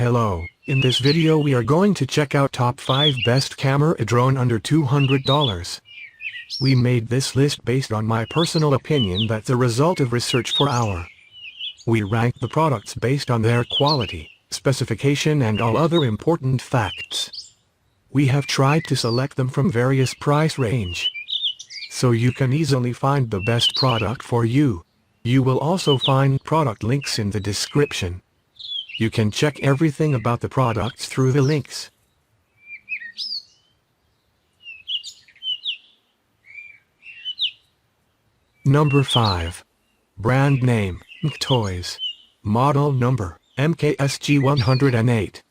Hello, in this video we are going to check out top 5 best camera drone under $200. We made this list based on my personal opinion that's the result of research for our. We rank the products based on their quality, specification and all other important facts. We have tried to select them from various price range, so you can easily find the best product for you. You will also find product links in the description. You can check everything about the products through the links. Number 5. Brand name, Mctoys. Model number, MKSG108.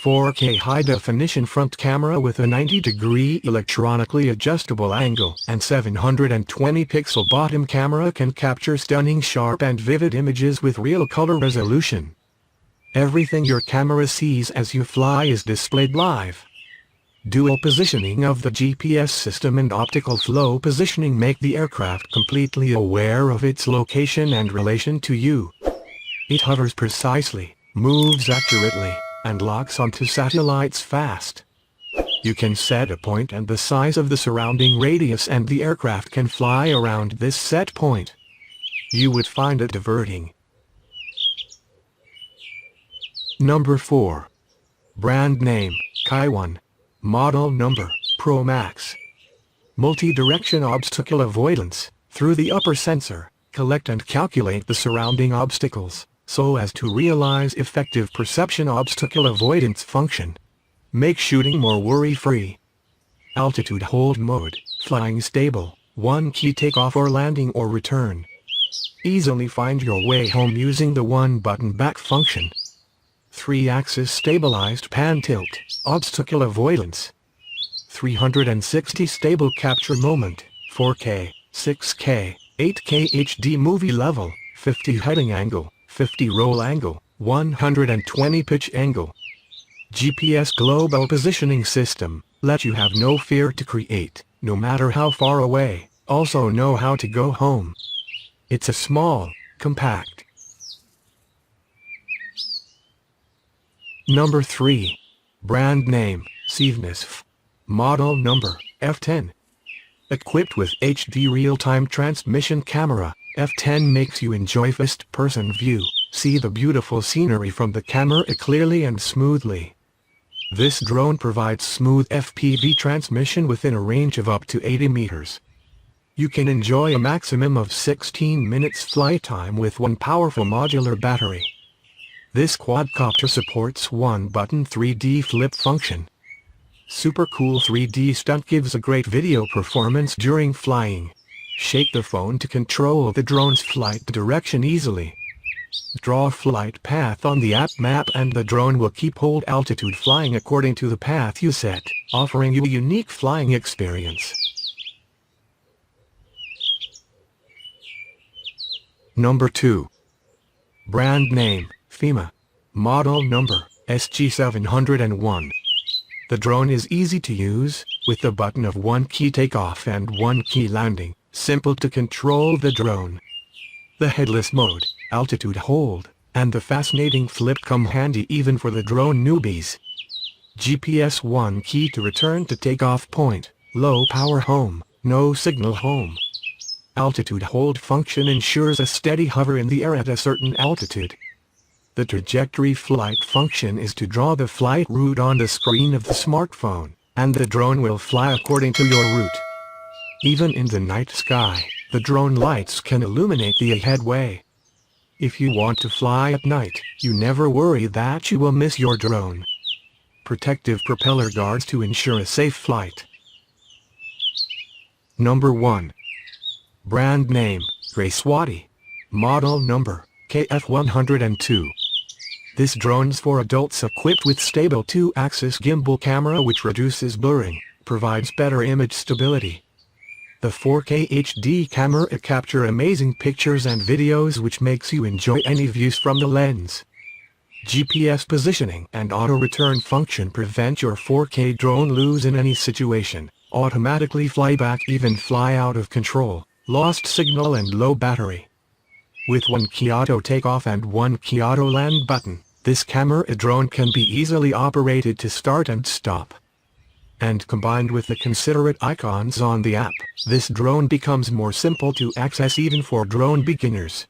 4K high-definition front camera with a 90-degree electronically adjustable angle and 720-pixel bottom camera can capture stunning sharp and vivid images with real color resolution. Everything your camera sees as you fly is displayed live. Dual positioning of the GPS system and optical flow positioning make the aircraft completely aware of its location and relation to you. It hovers precisely, moves accurately, and locks onto satellites fast. You can set a point and the size of the surrounding radius and the aircraft can fly around this set point. You would find it diverting. Number 4. Brand name, Chione. Model number, Pro Max. Multi-direction obstacle avoidance. Through the upper sensor, collect and calculate the surrounding obstacles, so as to realize effective perception obstacle avoidance function. Make shooting more worry-free. Altitude hold mode, flying stable, 1 key takeoff or landing or return. Easily find your way home using the 1-button back function. 3-axis stabilized pan tilt, obstacle avoidance. 360 stable capture moment, 4K, 6K, 8K HD movie level, 50 heading angle, 50 roll angle, 120 pitch angle. GPS global positioning system, let you have no fear to create, no matter how far away, also know how to go home. It's a small, compact. Number 3. Brand name, Steveness. Model number, F10. Equipped with HD real-time transmission camera, F10 makes you enjoy first-person view, see the beautiful scenery from the camera clearly and smoothly. This drone provides smooth FPV transmission within a range of up to 80 meters. You can enjoy a maximum of 16 minutes flight time with one powerful modular battery. This quadcopter supports 1-button 3D flip function. Super cool 3D stunt gives a great video performance during flying. Shake the phone to control the drone's flight direction easily. Draw a flight path on the app map and the drone will keep hold altitude flying according to the path you set, offering you a unique flying experience. Number 2. Brand name, fema. Model number, SG701. The drone is easy to use, with the button of 1 key takeoff and 1 key landing, simple to control the drone. The headless mode, altitude hold, and the fascinating flip come handy even for the drone newbies. GPS 1 key to return to takeoff point, low power home, no signal home. Altitude hold function ensures a steady hover in the air at a certain altitude. The trajectory flight function is to draw the flight route on the screen of the smartphone, and the drone will fly according to your route. Even in the night sky, the drone lights can illuminate the headway. If you want to fly at night, you never worry that you will miss your drone. Protective propeller guards to ensure a safe flight. Number 1. Brand name, Swati. Model number, KF102. This drone's for adults equipped with stable 2-axis gimbal camera which reduces blurring, provides better image stability. The 4K HD camera capture amazing pictures and videos which makes you enjoy any views from the lens. GPS positioning and auto-return function prevent your 4K drone lose in any situation, automatically fly back even fly out of control, lost signal and low battery. With 1 key auto takeoff and 1 key auto land button, This camera drone can be easily operated to start and stop. And combined with the considerate icons on the app, this drone becomes more simple to access even for drone beginners.